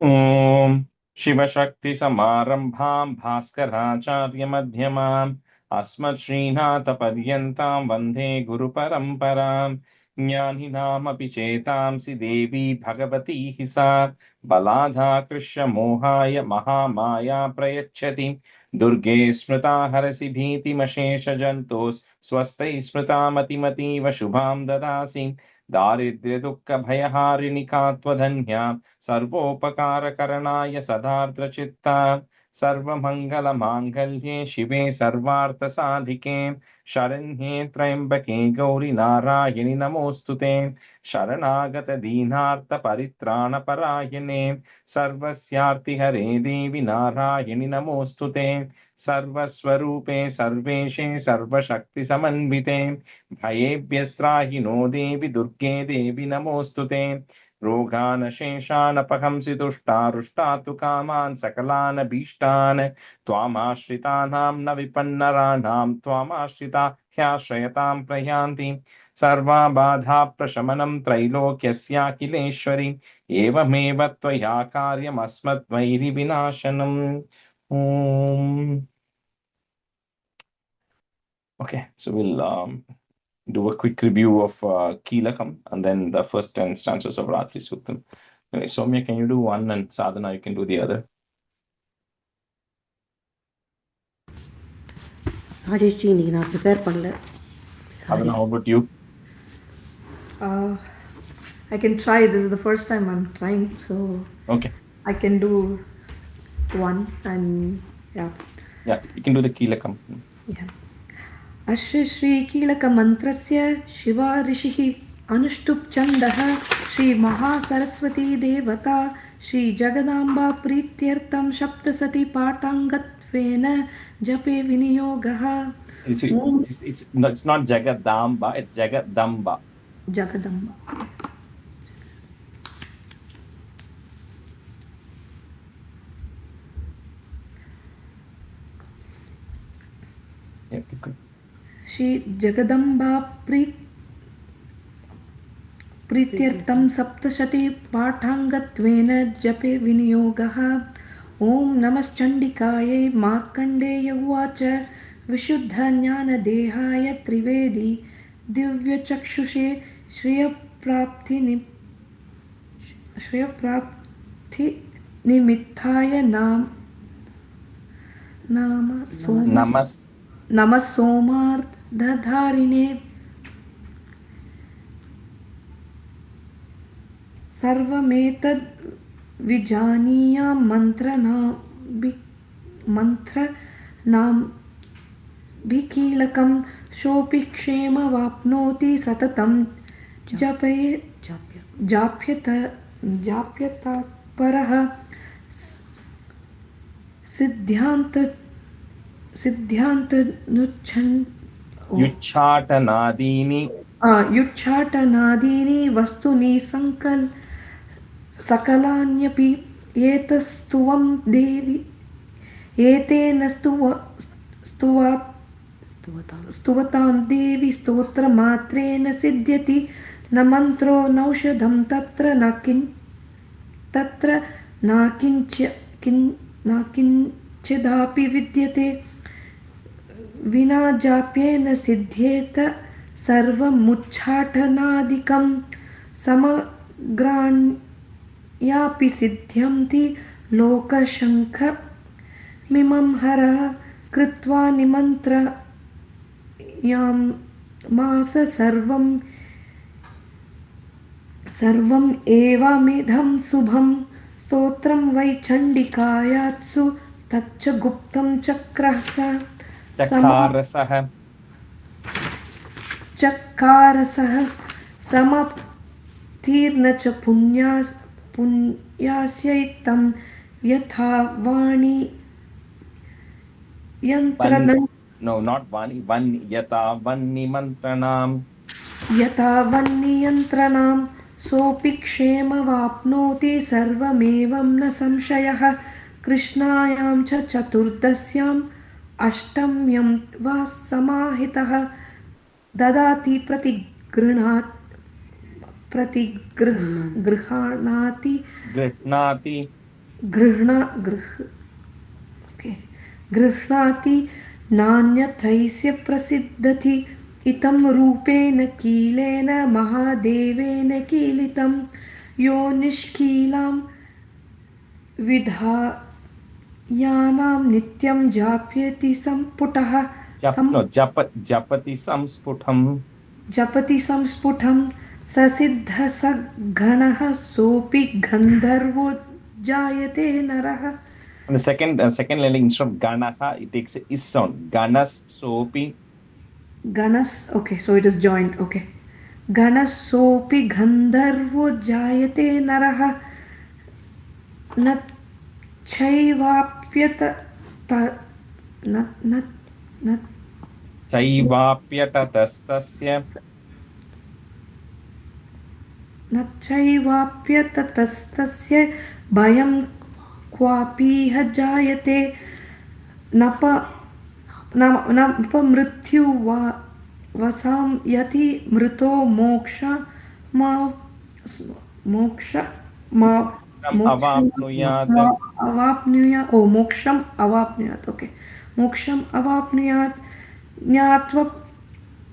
ॐ शिवशक्तिसमारम्भां भास्कराचार्यमध्यमाम् अस्मत्श्रीनाथपर्यन्तां वन्दे गुरुपरम्परां ज्ञानिनामपि चेतांसि देवी भगवती हि सा बलाधाकृष्य मोहाय महामाया प्रयच्छति दुर्गे स्मृता हरसि भीतिमशेषजन्तोः स्वस्यै स्मृता मतिमतीव शुभां ददासि दारिद्र्यदुःखभयहारिणि का त्वधन्या सर्वोपकारकरणाय सदार्द्रचित्ता सर्वमङ्गलमाङ्गल्ये शिवे सर्वार्थसाधिके शरण्ये त्र्यम्बके गौरि नारायणि नमोऽस्तु ते शरणागतदीनार्तपरित्राणपरायणे सर्वस्यार्तिहरे देवि नारायणि नमोऽस्तु ते सर्वस्वरूपे सर्वेशे सर्वशक्तिसमन्विते भयेभ्यस्त्राहि नो देवि दुर्गे देवि नमोऽस्तु ते रोगानशेषानपहंसि तुष्टारुष्टातु कामान् सकलान् भीष्टान् त्वामाश्रितानां न विपन्नराणां त्वामाश्रिता ह्याश्रयतां प्रयान्ति सर्वाबाधा प्रशमनं त्रैलोक्यस्याखिलेश्वरि एवमेव त्वया कार्यमस्मद्वैरिविनाशनम् Okay, so we'll do a quick review of Keelakam and then the first 10 stanzas of Ratri Suktham. Anyway, Soumya, can you do one, and Sadhana, you can do the other? Rajesh, இன்னைக்கு நான் prepare பண்ணல. Sadhana, how about you? I can try. This is the first time I'm trying, so Okay. I can do one, and yeah. Yeah, you can do the Keelakam. Yeah. अस्य श्रीकीलकमन्त्रस्य शिवा ऋषिः अनुष्टुप् छन्दः श्रीमहासरस्वती देवता श्रीजगदाम्बा प्रीत्यर्थं सप्तसति पाठाङ्गत्वेन जपे विनियोगः. It's not Jagadamba, it's Jagadamba. Jagadamba. Yeah, good. Shri Jagdamba प्रीत्यर्थं सप्तशती पाठाङ्गत्वेन जपे विनियोगः. ॐ नमश्चण्डिकायै. मार्कण्डेय उवाच विशुद्धज्ञानदेहाय त्रिवेदी दिव्यचक्षुषे श्रियप्राप्तिनिमित्ताय नमः सोमार्धधारिणे सर्वमेतद् विजानीयां मंत्रनाभिकीलकं सोऽपि क्षेमवाप्नोति सततं जाप्यतत्परः युच्छाटनादीनि वस्तुनि सकलान्यपि एतस्तुवं देवि एतेन स्तुवतां देवी स्तोत्रमात्रेण सिद्ध्यति. न मन्त्रो नौषधं तत्र न किञ्चिदापि विद्यते. विना जाप्येन सिद्ध्येत सर्वमुच्चाटनादिकं. समग्राण्यापि सिद्ध्यन्ति लोकशङ्खमिमं हरः कृत्वा निमन्त्रयामास सर्वम् एवमिदं शुभं स्तोत्रं वै चण्डिकायात्सु तच्च गुप्तं चकारसः समतीर्न च पुण्यास्यैतं यथा वाणी यन्त्रणं. No, not Vani, Yata वन्नियन्त्रणां सोऽपि क्षेमवाप्नोति सर्वमेवं न संशयः. कृष्णायां च चतुर्दश्याम् अष्टम्यं वा समाहितः ददाति गृह्णाति गृह्णाति नान्यथैस्य प्रसिद्धति इतं रूपेण कीलेन महादेवेन कीलितं यो निष्कीलां विधायानां नित्यं जाप्यति सम्पुटः Japati samsputam. जपति संस्फुटं ससिद्धः स गणः सोऽपि गन्धर्वो जायते नरः. And the second line, instead of ganaha, it takes a is sound. Ganas sopi. Ganas, okay, so it is joined, okay. Ganas sopi gandharvo jayate naraha na chaivapyata ta na na na Chaivapyatatastasya. न चैवाप्यततस्तस्य भयं क्वापीह जायते नपमृत्यु वसां यति मृतो मोक्ष Avapnuyat. मोक्षम् अवाप्नुयात् okay मोक्षम् अवाप्नुयात् ज्ञात्वा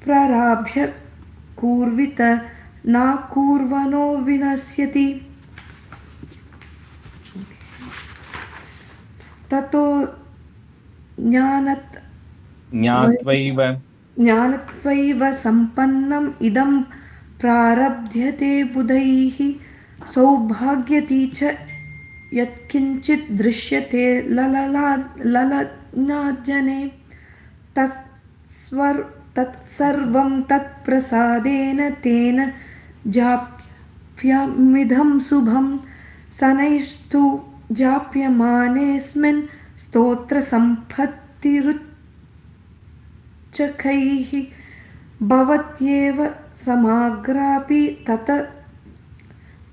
प्रारभ्य कुर्वित न कुर्वनो विनश्यति ततो ज्ञानत्वैव सम्पन्नम् इदं प्रारभ्यते बुधैः सौभाग्यति च यत्किञ्चित् दृश्यते ललनाजने तत्सर्वं तत्प्रसादेन तेन जाप्यमिदं शुभं शनैस्तु जाप्यमानेऽस्मिन् स्तोत्रसम्पत्तिरुच्चकैः भवत्येव समाग्रापि तत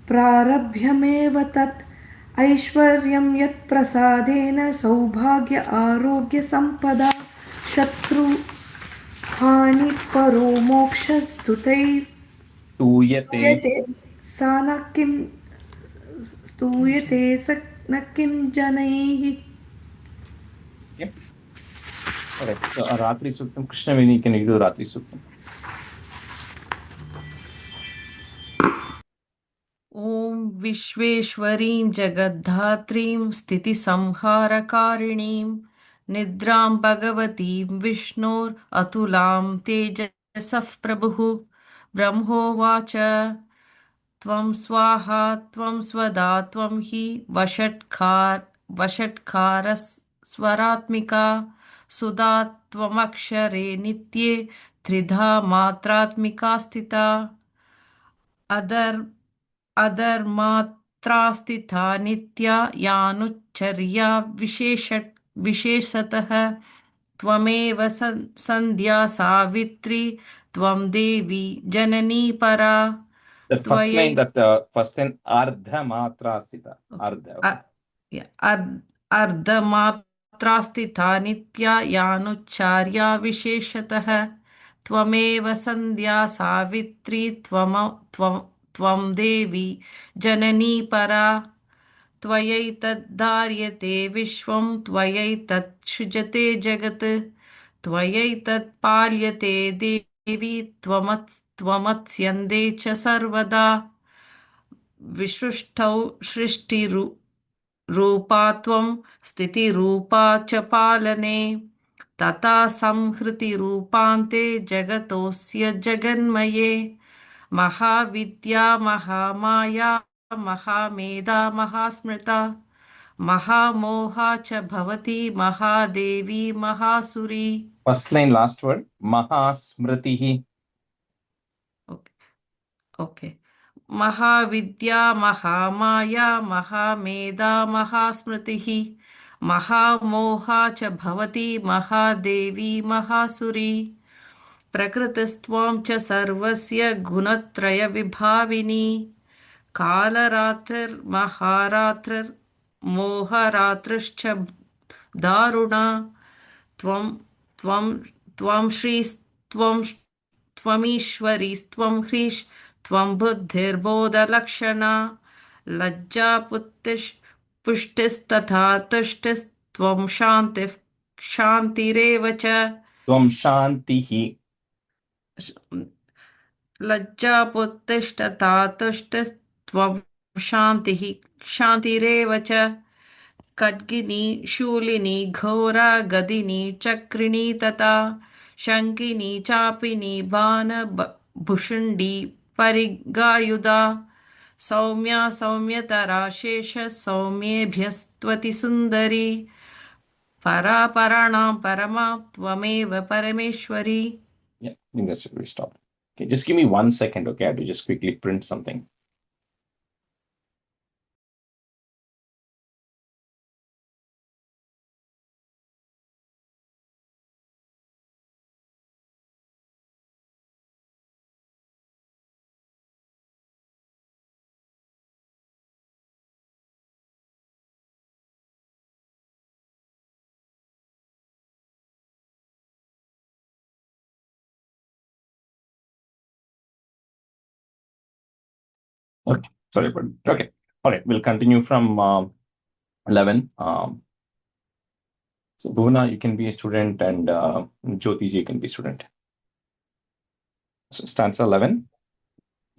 प्रारभ्यमेव तत् ऐश्वर्यं यत्प्रसादेन सौभाग्य आरोग्य सम्पदा शत्रु हानि परो मोक्षस्तुतै स्तूयते स न किं जनैः. Okay. All right. So Ratri Suktham. Krishna Vini, can you do Ratri Suktham? ॐ विश्वेश्वरीं जगद्धात्रीं स्थितिसंहारकारिणीं निद्रां भगवतीं विष्णोर् अतुलां तेजसः प्रभुः ब्रह्मोवाच त्वं स्वाहा त्वं स्वदा त्वं हि वषट्कारस्वरात्मिका सुधा त्वमक्षरे नित्ये त्रिधा मात्रात्मिका स्थिता अधर्मात्रा नित्या यानुच्चर्या विशेषतः त्वमेव सन्ध्या सावित्री त्वं देवी जननी परा The first line, ardha matra astita. Ardha. अर्धमात्रा स्थिता नित्या यानुच्चार्या विशेषतः त्वमेव सन्ध्या सावित्री त्वं देवी जननी परा त्वयैतद्धार्यते विश्वं त्वयैतच्छृजते जगत् त्वयैतत्पाल्यते देवी त्वमत्स्यन्दे च सर्वदा विसृष्टौ सृष्टिरूपा त्वं स्थितिरूपा च पालने तथा संहृतिरूपान्ते जगतोऽस्य जगन्मये महाविद्या महामाया महामेधा महास्मृता महामोहा च भवति महादेवी महासुरी. First line, last word. Mahasmritihi. Okay. महाविद्या महामाया महामेधा महास्मृतिः महामोहा च भवति महादेवी महासुरी प्रकृतिस्त्वां च सर्वस्य गुणत्रयविभाविनी कालरात्रिर्महारात्रिर्मोहरात्रिश्च दारुणा त्वं त्वमीश्वरीस्त्वं ह्रीः त्वं बुद्धिर्बोधलक्षणा पुष्टिस्तथा तुष्टिस्त्वं शान्तिः क्षान्तिरेव च त्वं शान्तिः लज्जापुत्तिष्ठता तुष्टिस्त्वं शान्तिः क्षान्तिरेव च खड्गिनी शूलिनी घोरा गदिनी चक्रिणी तथा शङ्किनी चापिनी बाणभुषुण्डी परिगायुधा सौम्या सौम्यतरा शेष सौम्येभ्यस्त्वति सुन्दरी परापराणां परमा त्वमेव परमेश्वरी. Yeah, I think that's where we stop. Okay, just give me 1 second, okay? I have to just quickly print something. Okay, sorry about it. Okay, all right, we'll continue from 11. So Bhuvana, you can be a student, and Jyoti ji can be a student. So stanza 11.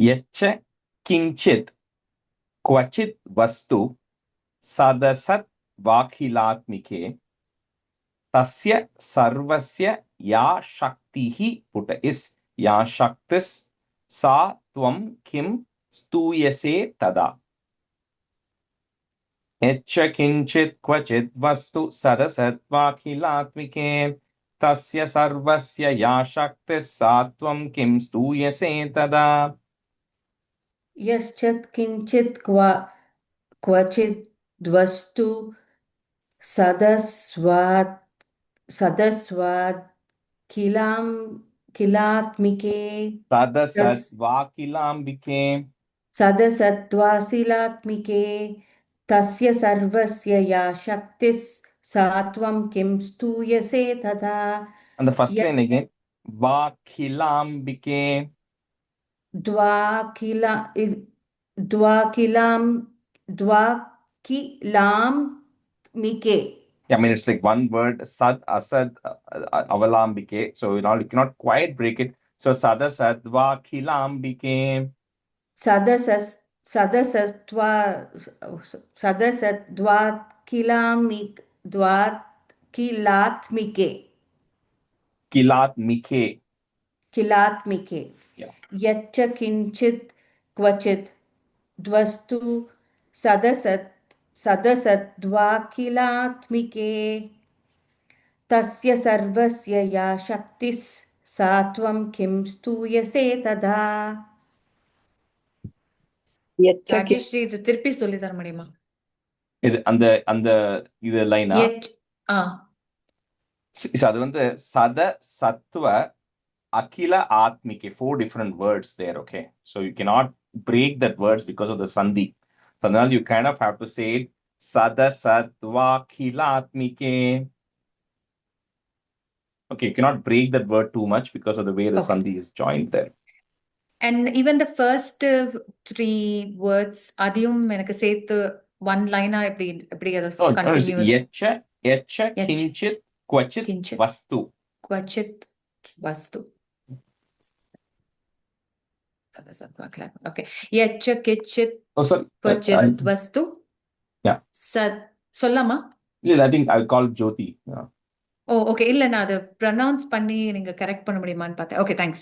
Yacha kinchit kvachit vastu sadasat vakhilatmike tasya sarvasya ya shaktihi puta is ya shaktis sa tvam kim stuyase tada. Yacha kinchit kvachit vastu sadasat vakhilatmike tasya sarvasya ya shaktis sa tvam kim stuyase tada. यश्चत् किञ्चित् क्वचिद्वस्तु सदस्वात् किलात्मिके Sadasat vakilambike सदसत्त्वासिलात्मिके तस्य सर्वस्य या शक्तिः सा त्वं किं स्तूयसे तथा. And the first line again. Vakilambike. द्वाकिलाम्मिके. Yeah, I mean, it's like one word, sad, asad, avalambike. So, you cannot quite break it. So, sadasad, vakilambike. द्वाकिलात्मिके. Kilatmike. किलात्मिके. Yeah. यच्च किञ्चित् क्वचित् द्वस्तु सदसद्वाकिलात्मिके तस्य सर्वस्य या शक्तिः सा त्वं किं स्तूयसे तथा. ராஜஸ்ரீ இது திருப்பி சொல்லி தர முடியுமா? இது லைனா? So, அது வந்து சத சத்துவ akila atmike, 4 different words there, okay? So you cannot break that words because of the sandhi. So now you kind of have to say it sadasatva khilatmike. Okay, you cannot break that word too much because of the way the sandhi is joined there. And even the first 3 words, அதையும் எனக்கு சேர்த்து one line எப்படி அது continuous? Yacha kinchit kvachit vastu. Kvachit vastu. Okay. Yacha kichit kvachit vastu. Yeah. சொல்லமா? I think I'll call Jyoti. Yeah. Oh, okay. இல்ல நான் அதை pronounce பண்ணி நீங்க கரெக்ட் பண்ண முடியுமான்னு பார்த்தேன். Okay, thanks.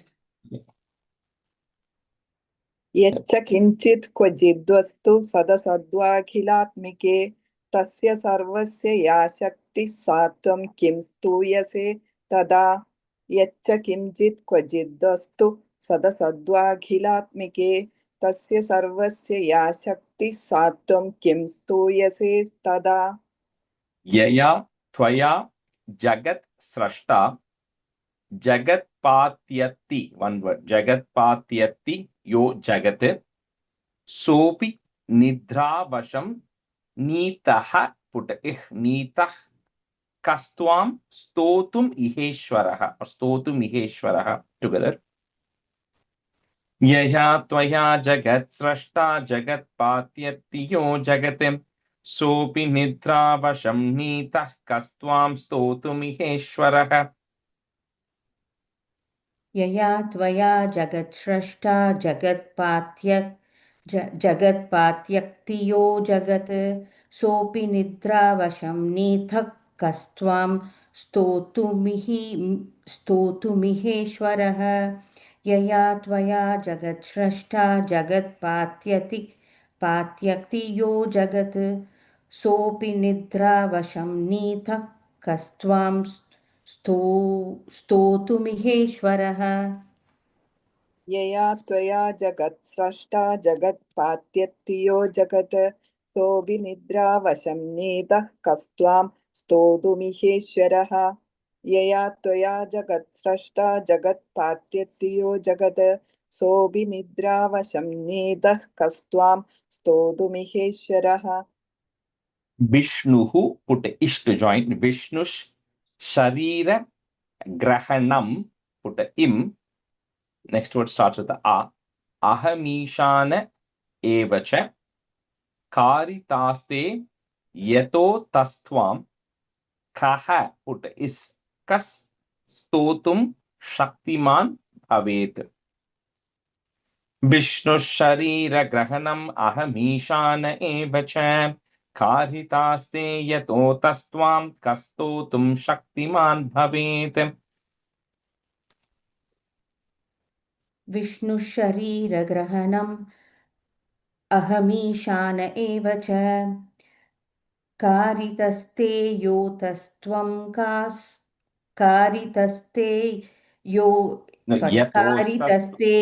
यच्च किञ्चित् क्वचिद्वस्तु सदसद्वाखिलात्मिके तस्य सर्वस्य या शक्तिः सा त्वं किं स्तूयसे तदा. यच्च किञ्चित् क्वचिद्वस्तु सदसद्वाखिलात्मिके तस्य सर्वस्य या शक्तिः सा त्वं किं स्तूयसे तदा. यया त्वया जगत् स्रष्टा Jagat patyati, one word. Jagat patyati yo jagat sopi nidravasham nitaha put nitah kastvam stotum iheshwaraha or stotum iheshwaraha together. Yaya tvaya jagat srashta jagat patyati yo jagatim सोऽपि निद्रावशं नीतः कस्त्वां स्तोतुमिहेश्वरः यया त्वया जगत्स्रष्टा जगत्पात्यक्तियो जगत् सोऽपि निद्रावशं नीतः कस्त्वां स्तोतुमिहेश्वरः यया त्वया जगत्स्रष्टा पात्यक्तियो जगत् सोऽपि निद्रावशं नीतः कस्त्वां स्तोतुमिहेश्वरः यया त्वया जगत्स्रष्टा जगत्पात्यत्तियो जगत् सोऽभिनिद्रावशं नीतः कस्त्वां स्तोतुमिहेश्वरः यया त्वया जगत्स्रष्टा जगत्पात्यत्तियो जगत् सोऽभिनिद्रावशं नीतः कस्त्वां स्तोतुमिहेश्वरः Vishnuhu, put ish to join. Vishnush Sharira Grahanam, put im. Next word starts with the a. Ahamishana evacha karitaste yato tastvam kaha, put is kas stotum shaktiman bhavet. विष्णुशरीरग्रहणम् अहमीशान एव च कारितास्ते यतो तस्त्वां कस्तोतुं शक्तिमान् भवेत् विष्णुशरीरग्रहणम् अहमीशान एव च कारितस्ते योतस्त्वं कारितस्ते यो यतोस्तस्त्वं कारितस्ते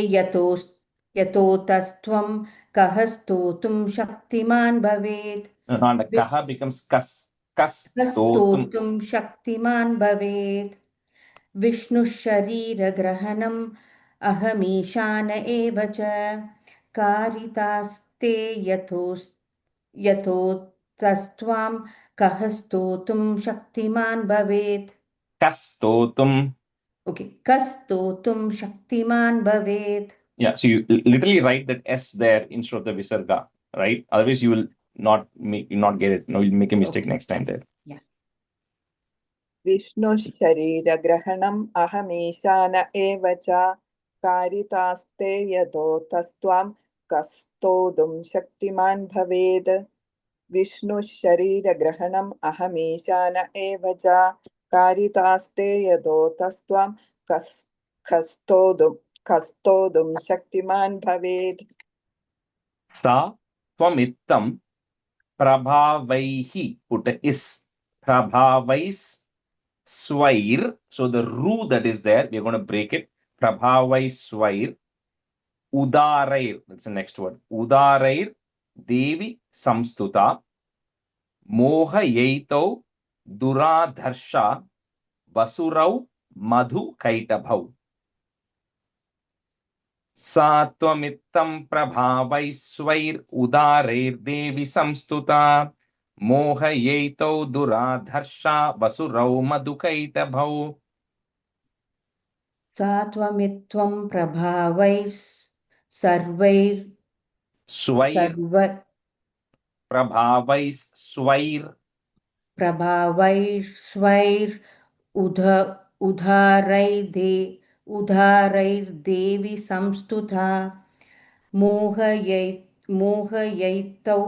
यतोतस्त्वं कः स्तोतुं शक्तिमान् भवेत् कः becomes kas stotum स्तोतुं शक्तिमान् भवेत् विष्णुशरीरग्रहणम् अहमीशान एव च कारितास्ते यतोतस्त्वां कः स्तोतुं शक्तिमान् भवेत् kas stotum. ओके कस्तोतुं शक्तिमान् भवेत् Yeah, so you literally write that s there instead of the visarga, right? Otherwise you will not get it. No, you'll make a mistake Okay. next time there. Yeah. विष्णुशरीरग्रहणम् अहमीशान एव च कारितास्ते यतो तस्त्वां कस्तोतुं शक्तिमान् भवेत् विष्णुशरीरग्रहणम् अहमीशान एव च कारितास्ते यतो तस्त्वां कस्तोतुं शक्तिमान् भवेत् सा त्वमित्तं prabhavaihi, put is prabhavais swair. So the ru that is there, we're going to break it. Prabhavais swair udarair, that's the next word. Udarair devi samstuta moha yaitau duradharsha basurau madhu kaitabhau. सा त्वमित्तं प्रभावैश्वैर् उदारैर्देवि संस्तुता मोहयैतौ दुराधर्षा वसुरौ मधुकैटभौ सा त्वमित्त्वं प्रभावैः सर्वैर् स्वैर् प्रभावैस्वैर् प्रभावैर्स्वैर् उदारैर्देवि संस्तुता मोहयैतौ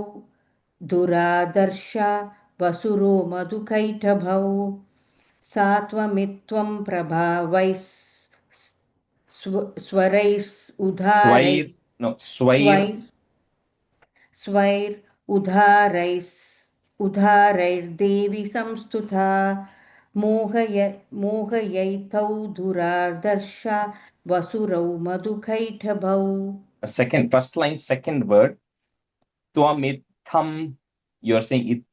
दुरादर्शा वसुरो मधुकैटभौ सा त्वमित्त्वं प्रभावैः स्वरैः स्वैर् no स्वैर् स्वैर् उदारैर्देवि संस्तुता मोहयैतौ दुरादर्शा वसुरौ मधुकैटभौ second first line second word त्वमित्थं you're saying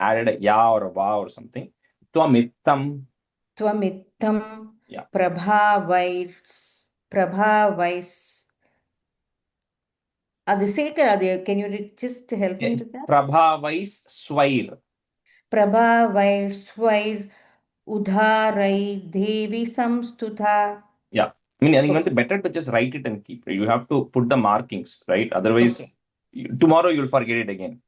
added a ya or a va or something त्वमित्थं yeah प्रभावैस् அது சேர்க்காது can you just help me with that प्रभावैस् स्वैर् प्रभावैर्स्वैर् उदारैर्देवि संस्तुता Yeah, I mean, it's better to just write it and keep it. You have to put the markings, right? Otherwise, Okay. tomorrow you'll forget it again.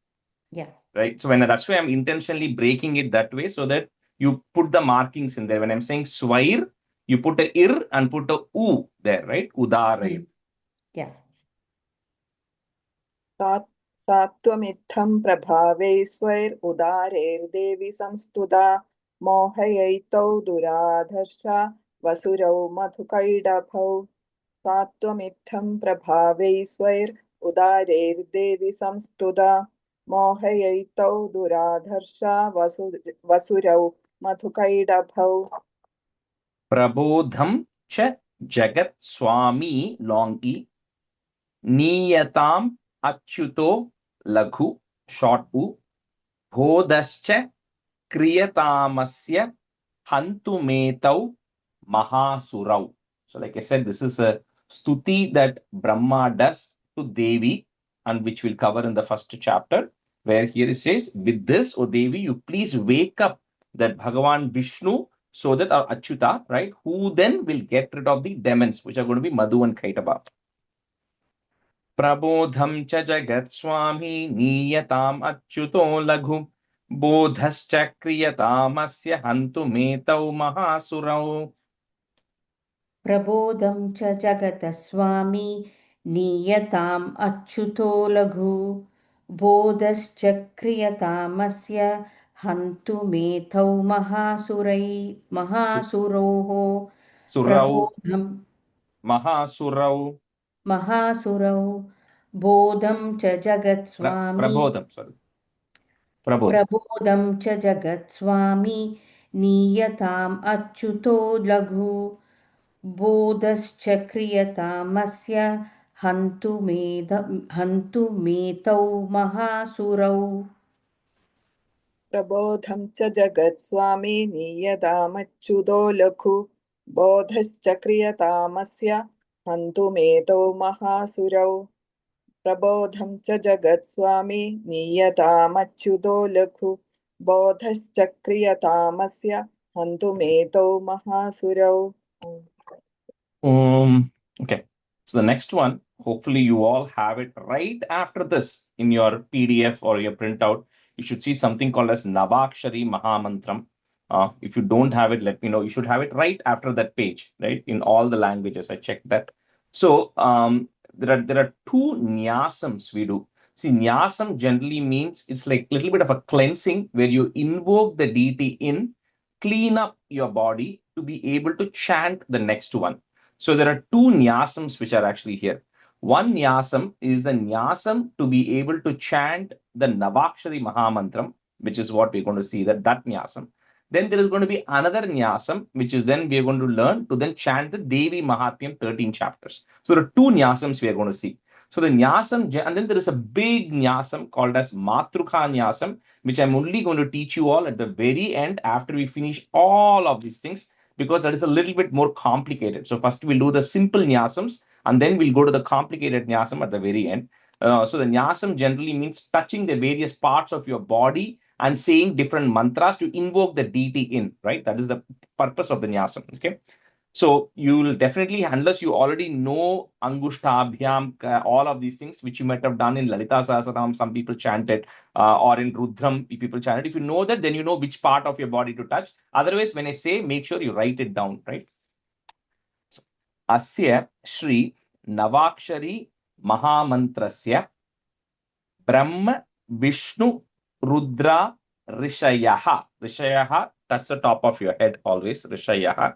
Yeah. Right? So that's why I'm intentionally breaking it that way so that you put the markings in there. When I'm saying swair, you put a ir and put a u there, right? Udarayir. Yeah. सात्वमित्थं प्रभावे स्वैरुदारैर्देवि संस्तुता मोहयैतौ दुराधर्षा वसुरौ मधुकैडभौ सात्वमित्थं प्रभावे स्वैरुदारैर्देवि संस्तुता मोहयैतौ दुराधर्षा वसुरौ मधुकैडभौ Prabodham cha jagat swami long e niyatam achyuto laghu short u bodhascha kriyatamasya hantumetau mahasurau. So like I said, this is a stuti that Brahma does to Devi, and which we'll cover in the first chapter, where here it says, with this, O Devi, you please wake up that Bhagavan Vishnu, so that our Achyuta, right, who then will get rid of the demons, which are going to be Madhu and Kaitaba. Prabodham cha jagat swami niyatam achyuto laghu bodhascha kriyatamasya hantumetau mahasurau. प्रबोधं च जगतः स्वामी नीयताम् अच्युतो लघु बोधश्च क्रियतामस्य हन्तुमेतौ महासुरोः Surau, प्रबोधं Mahasurau, महासुरौ बोधं च जगत्स्वामी Prabodham, sorry. Prabodham. प्रबोधं च जगत्स्वामी नीयताम् अच्युतो लघु बोधश्च क्रियतामस्य हन्तुमेतौ महासुरौ प्रबोधं च जगत्स्वामी नीयतामच्युतो लघु बोधश्च क्रियतामस्य हन्तुमेतौ महासुरौ प्रबोधं च जगत्स्वामी नीयतामच्युतो लघु बोधश्च क्रियतामस्य हन्तुमेतौ महासुरौ Okay. So the next one, hopefully you all have it right after this in your PDF or your printout. You should see something called as Navakshari Mahamantram. If you don't have it, let me know. You should have it right after that page, right? In all the languages. I checked that. So there are two nyasams we do. See, nyasam generally means it's like a little bit of a cleansing where you invoke the deity in, clean up your body to be able to chant the next one. So there are two nyasams which are actually here. One nyasam is the nyasam to be able to chant the Navakshari Mahamantram, which is what we're going to see, that nyasam. Then there is going to be another nyasam, which is then we're going to learn to then chant the Devi Mahatmyam 13 chapters. So there are two nyasams we are going to see. So the nyasam, and then there is a big nyasam called as Matrukha nyasam, which I'm only going to teach you all at the very end after we finish all of these things, because that is a little bit more complicated. So first we'll do the simple nyasams, and then we'll go to the complicated nyasam at the very end. So the nyasam generally means touching the various parts of your body and saying different mantras to invoke the deity in, right? That is the purpose of the nyasam, okay? So you will definitely, unless you already know Angushtabhyam, all of these things, which you might have done in Lalita Sahasranam, some people chant it, or in Rudram, people chant it. If you know that, then you know which part of your body to touch. Otherwise, when I say, make sure you write it down, right? So, Asya Shri Navakshari Mahamantrasya Brahma Vishnu Rudra Rishayaha. Rishayaha, touch the top of your head always, Rishayaha.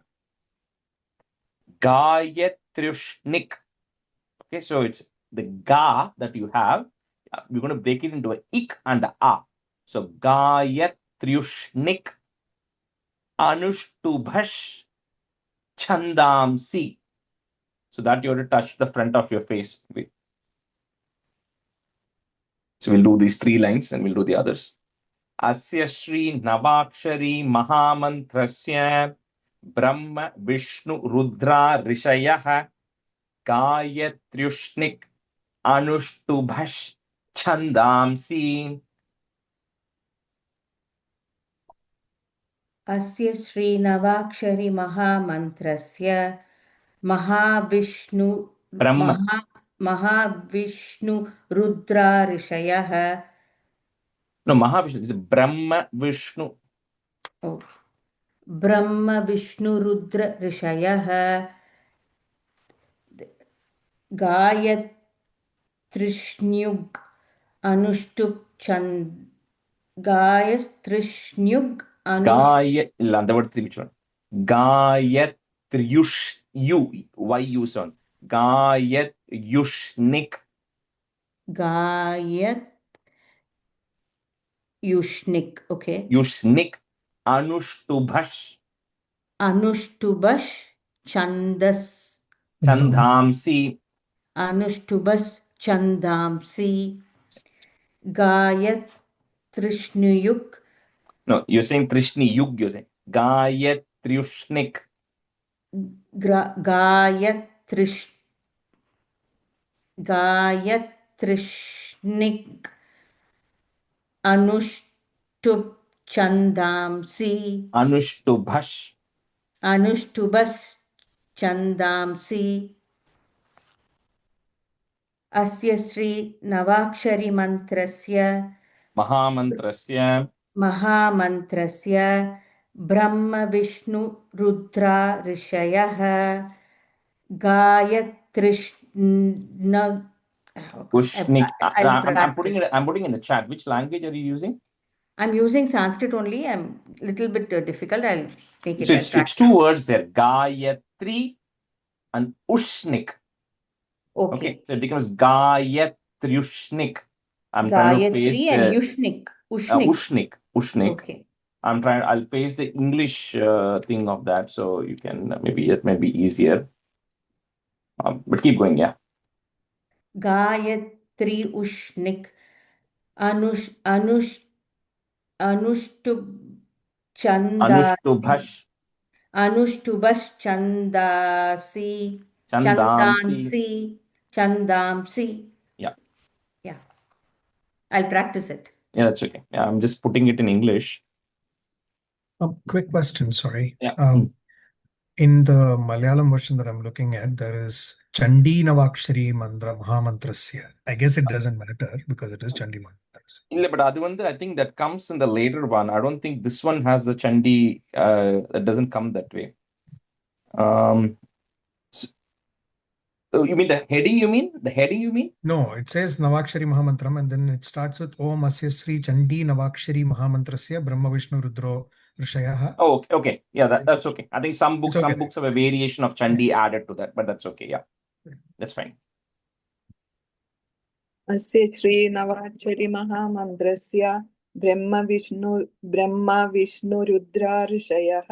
Gayatryushnik. Okay, so it's the ga that you have. We're going to break it into a ik and a a. So Gayatryushnik Anuštubhash Chandamsi. So that you have to touch the front of your face with. So we'll do these three lines and we'll do the others. Asya Shri Navakshari Mahamantrasya Brahma Vishnu Rudra Rishayah Gayatryushnik Anuštubhash Chandamsi. अस्य श्रीनवाक्षरि महामन्त्रस्य Brahma. Mahavishnu रुद्रा ऋषयः No, Mahavishnu is Brahma Vishnu. Oh. Brahma Vishnu Rudra Rishayah Gayatrishnug Anushtup Chand Gayatrishnug Gaya, the word three, which one? Gayatriush, why you son? Gayatyushnik, Gayat Yushnik. Okay. Yushnik, Anuštubhash, Anushtubash Chandas Chandhamsi. Anuštubas Chandamsi Gayat Trishnuyuk No, you're saying Trishni Yug, you're saying Gayatriushnik, Gayat Trishnik Anushtup Chandamsi Anuštubhash. Anuštubas Chandamsi Asya Sri Navakshari Mantrasya Mahamantrasya Mahamantrasya Brahma Vishnu Rudra Rishayah Gayatrishna. Ushnik. I'll I'm putting practice. it. I'm putting in the chat. Which language are you using? I'm using Sanskrit only. I'm a little bit difficult. I'll take it. So I'll it's practice. two words there, Gayatri and Ushnik. Okay. So it becomes Gayatriushnik. I'm trying to paste Gayatri and the Yushnik. Ushnik. Ushnik. Okay. I'll paste the English thing of that, so you can maybe it may be easier. But keep going, yeah. Gayatri Ushnik Anuštub Chandasi Anushtubash Chandasi Chandamsi. Chandamsi. Yeah. Yeah. I'll practice it. Yeah, that's okay. Yeah, I'm just putting it in English. Quick question, sorry. Yeah. In the Malayalam version that I'm looking at, there is Chandi Navakshari Mandra Mahamantrasya. I guess it doesn't matter because it is Chandi Mahamantrasya. But I think that comes in the later one. I don't think this one has the Chandi. It doesn't come that way. You mean the heading? The heading? You mean? No, it says Navakshari Mahamantram, and then it starts with Om Asya Sri Chandi Navakshari Mahamantrasya Brahma Vishnu Rudro Rishayaha. Oh, okay. Yeah, that's okay. I think some books have a variation of Chandi added to that, but that's okay. Yeah, that's fine. अस्य श्री नवाक्षरी महामन्त्रस्य ब्रह्मा विष्णु रुद्रा ऋषयः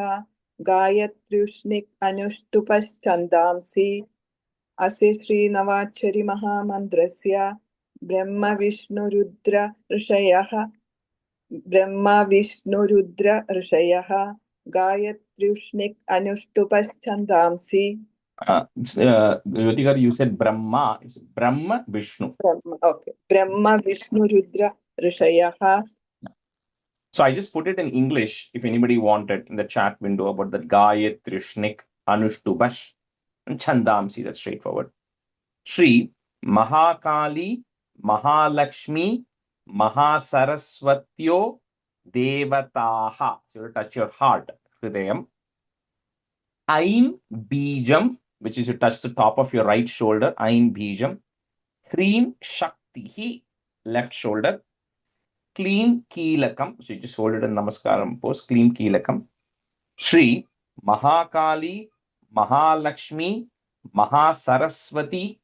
गायत्र्युष्णिक् अनुष्टुपश्छन्दांसि अस्य श्री नवाक्षरी महामन्त्रस्य ब्रह्मा विष्णु रुद्र ऋषयः गायत्र्युष्णिक् अनुष्टुपश्छन्दांसि. Yotigar, you said Brahma. It's Brahma Vishnu. Okay. Brahma Vishnu Rudra Rishayah. So I just put it in English if anybody wanted in the chat window about the Gayatrishnik Anushtubash and Chandamsi. That's straightforward. Shri Mahakali Mahalakshmi Mahasaraswatyo Devataha. So you touch your heart, Hridayam. Aim Bijam, which is you touch the top of your right shoulder, Aim Bijam. Hreem Shaktihi, left shoulder. Kleem Keelakam, so you just hold it in Namaskaram pose, Kleem Keelakam. Shri Mahakali Mahalakshmi Mahasaraswati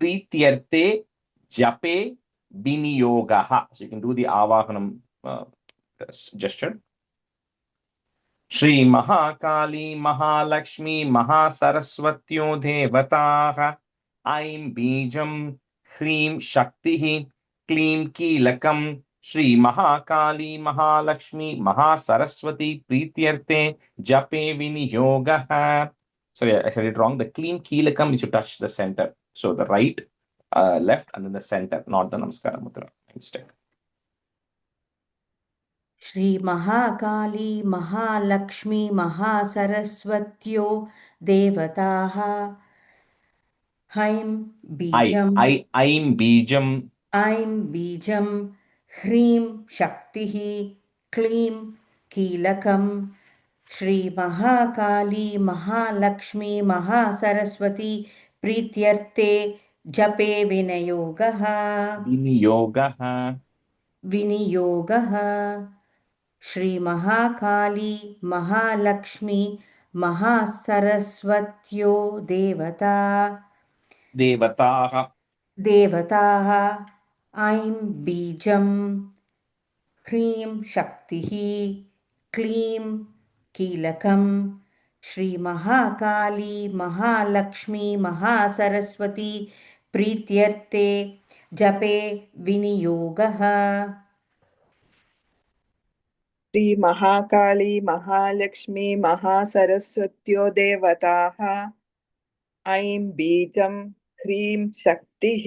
Prityarte Jape Biniyogaha. So you can do the Avahanam gesture. Shri Mahakali Mahalakshmi Mahasaraswatyo Devataha Aim Bijam Hreem Shaktihi Kleem Keelakam Shri Mahakali Mahalakshmi Mahasaraswati Prityarte Jape Viniyogaha. Sorry, I said it wrong. The Kleem Keelakam is to touch the center. So the right, left, and then the center, not the Namaskara Mudra. Mistake. Shri Mahakali Mahalakshmi Mahasaraswatyo Devataha Haim Bijam Aim Bijam Aim Bijam ह्रीं शक्तिः क्लीं कीलकं श्रीमहाकाली महालक्ष्मी महासरस्वती प्रीत्यर्थे जपे विनियोगः विनियोगः श्रीमहाकाली महालक्ष्मी महासरस्वत्यो देवताः ऐं बीजं ह्रीं शक्तिः क्लीं कीलकं श्रीमहाकाली महालक्ष्मी महासरस्वती प्रीत्यर्थे जपे विनियोगः श्रीमहाकाली महालक्ष्मी महासरस्वत्यो देवताः ऐं बीजं ह्रीं शक्तिः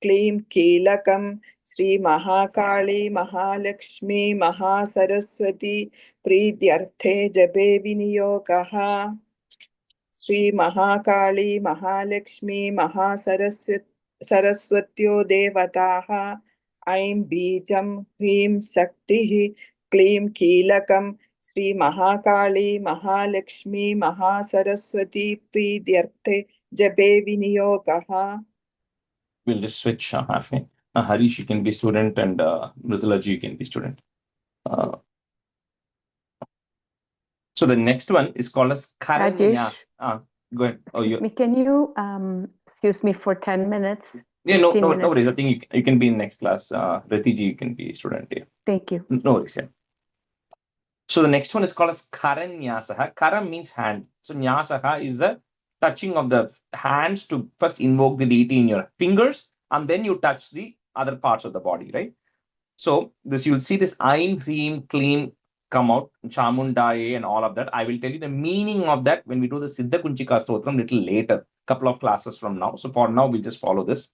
क्लीं कीलकं श्रीमहाकाली महालक्ष्मी महासरस्वती प्रीत्यर्थे जपे विनियोगः श्रीमहाकाली महालक्ष्मी महासरस्वत्यो देवताः ऐं बीजं ह्रीं शक्तिः क्लीं कीलकं श्रीमहाकाली महालक्ष्मी महासरस्वती प्रीत्यर्थे जपे विनियोगः. We'll just switch halfway. Harish, you can be student, and Mridulaji, you can be student. So the next one is called as Rajesh, go ahead. excuse me, can you excuse me for 10 minutes? Yeah, no 15 minutes? worries. I think you can be in next class. Ratiji, you can be student here. Thank you. No worries. Yeah. So the next one is called as Karan Nyasaha. Karam means hand. So Nyasaha is the touching of the hands to first invoke the deity in your fingers, and then you touch the other parts of the body, right? So this, you'll see this Aim, Hreem, Kleem come out, Chamundaye and all of that. I will tell you the meaning of that when we do the Siddha Kunchika Stotram little later, couple of classes from now. So for now, we'll just follow this.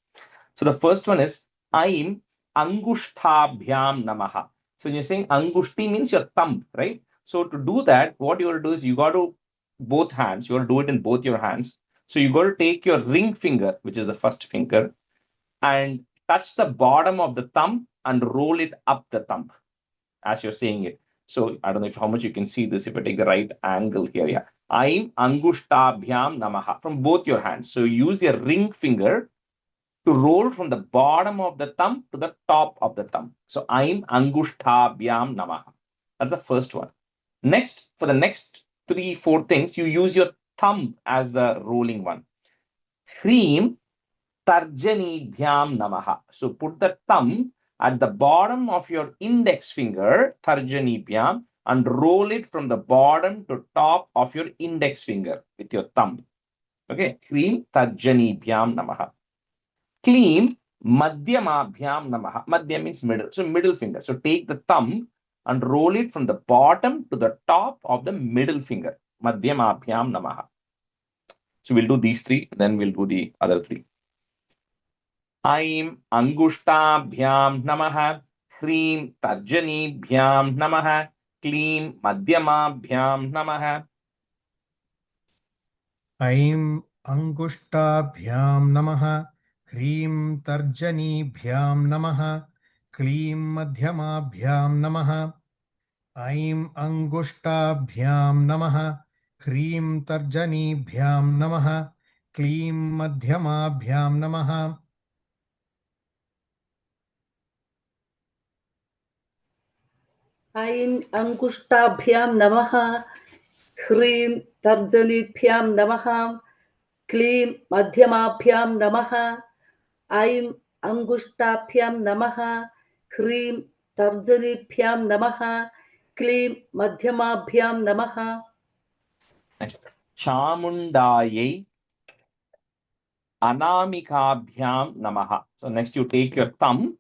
So the first one is Aim Angushtabhyam Namaha. So when you're saying Angushti means your thumb, right? So to do that, what you got to do is you got to both hands, you got to do it in both your hands. So you got to take your ring finger, which is the first finger, and touch the bottom of the thumb and roll it up the thumb as you're saying it. So I don't know how much you can see this if I take the right angle here. Yeah. Aim Angushtabhyam Namaha from both your hands. So use your ring finger to roll from the bottom of the thumb to the top of the thumb. So Aim Angushtabhyam Namaha. That's the first one. Next, for the next 3-4 things, you use your thumb as the rolling one. Hreem Tarjanibhyam Namaha. So put the thumb at the bottom of your index finger, Tarjanibhyam, and roll it from the bottom to top of your index finger with your thumb. Okay, Hreem Tarjanibhyam Namaha. Kleem Madhyamabhyam Namaha. Madhya means middle, so middle finger. So take the thumb and roll it from the bottom to the top of the middle finger. Madhyamabhyam Namaha. So we'll do these three, then we'll do the other three. Aim Angushtabhyam Namaha. Hreem Tarjanibhyam Namaha. Kleem Madhyamabhyam Namaha. Aim Angushtabhyam Namaha. Hreem Tarjanibhyam Namaha. Kleem Madhyamabhyam Namaha. Aim Angushtabhyam Namaha. Hreem Tarjanibhyam Namaha. Kleem Madhyamabhyam Namaha. ऐं अङ्गुष्टाभ्यां नमः ह्रीं तर्जनीभ्यां नमः क्लीं मध्यमाभ्यां नमः ऐं अङ्गुष्टाभ्यां नमः ह्रीं तर्जनीभ्यां नमः क्लीं मध्यमाभ्यां नमः. Chamundayai Anamikabhyam Namaha. So next you take your thumb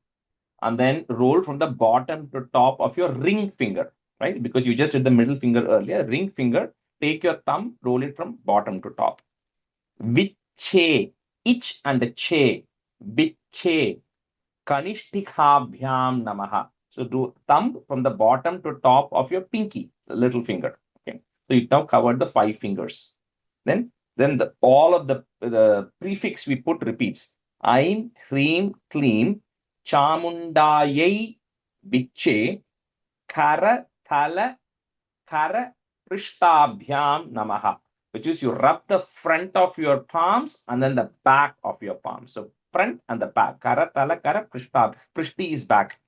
and then roll from the bottom to top of your ring finger, right? Because you just did the middle finger earlier. Ring finger, take your thumb, roll it from bottom to top. Viche, ich and che, viche, Kanishtikhabhyam Namaha. So do thumb from the bottom to top of your pinky, the little finger. Okay. So you now covered the 5 fingers. Then all of the prefix we put repeats. Aim, Hreem, Kleem, Chamundayai Viche Kara Tala Kara Prishtabhyam Namaha, which is you rub the front of your palms and then the back of your palms. So front and the back. Kara Tala Kara Prishtab. Prishti is back.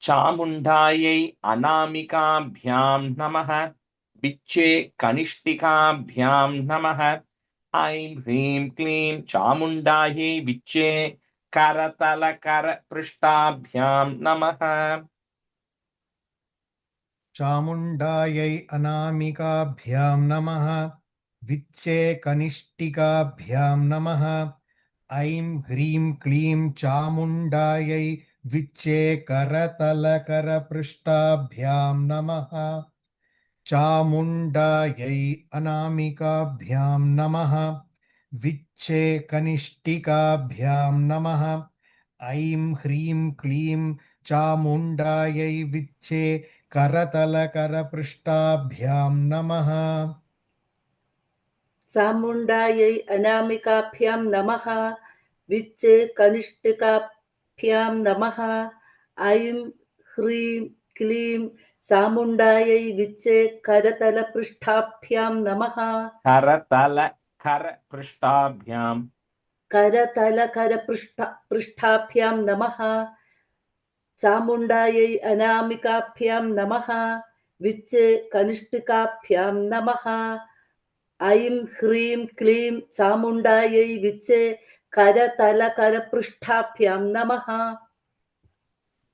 Chamundayai Anamikabhyam Namaha. Viche Kanishtikabhyam Namaha. Aim Hrim Klim Chamundayai Viche Karatala Kara Prishtabhyam Namaha. Chamundayai Anamikabhyam Namaha. Viche Kanishtikabhyam Namaha. Aim Hrim Klim Chamundayai Viche Karatala Prishtabhyam Namaha. Chamundayai Anamikabhyam Namaha. Viche Kanishtikabhyam Namaha. Aim Hrim Klim Chamundayai Viche Karatala Prishtabhyam Namaha. Chamundayai Anamikabhyam Namaha. Viche Kanishtikabhyam Namaha. Aim Hrim Klim Chamundayai Viche Karatala Prishtabhyam Namaha. Karatala Kara Prishtabhyam. Karatala Prishtabhyam Namaha. Chamundayai Anamikabhyam Namaha. Viche Kanishtikabhyam Namaha. Aim Hrim Klim Chamundayai Viche Karatala Prishtabhyam Namaha.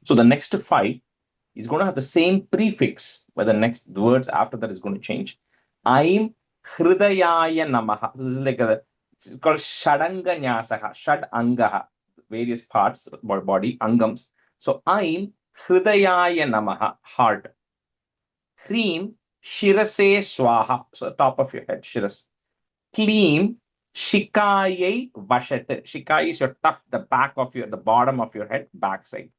So the next 5 is going to have the same prefix, but the words after that is going to change. Aim Hridayaya Namaha. So this is like it's called Shadanga Nyasaha, Shad Angaha, various parts of body, Angams. So Aim Hridayaya Namaha, heart. Hrim Shirase Swaha, so top of your head, Shiras. Klim Shikayai Vashat. Shikai is your tuft, the bottom of your head, backside.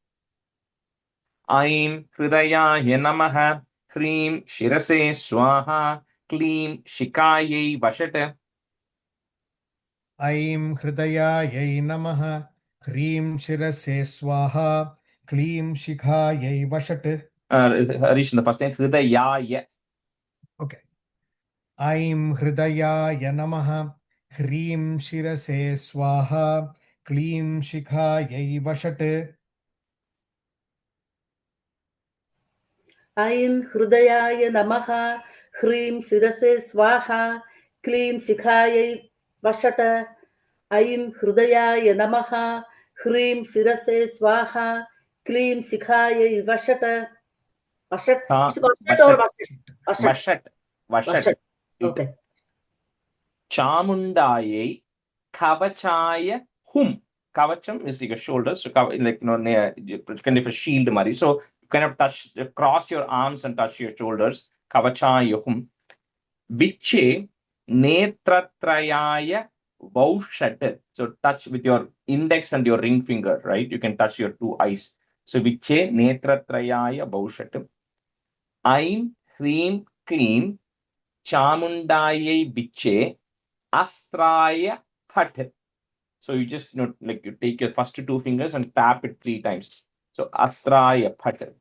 Aim Hridayaya Namaha. Hrim Shirase Swaha. Klim Shikayai Vashat. Aim Hridayayai Namaha. Hrim Shirase Swaha. Klim Shikhayai Vashat. Harish, in the first time, Hridayaya. Okay. Aim Hridayaya Namaha. Hrim Shirase Swaha. Klim Shikhayai Vashat. Aim Hridayaya Namaha. Hrim Shirase Swaha. Klim Shikhayai Vashat. Aim Hridayaya Namaha. Hrim Shirase Swaha. Klim Shikhayai Vashat. Vashat? Is it Vashat or Vashat? Vashat. Okay. Chamundayai Kavachaya Hum. Kavacham is like a shoulder, so near kind of a shield, Mari. So you kind of cross your arms and touch your shoulders. Kavachaya Hum. Viche Netratrayaya Vaushat. So touch with your index and your ring finger, right? You can touch your 2 eyes. So Viche Netratrayaya Vaushat. Aim Hrim Klim Chamundayai Viche Astraya Phat. So you just you take your first 2 fingers and tap it 3 times. So Astraya Phat.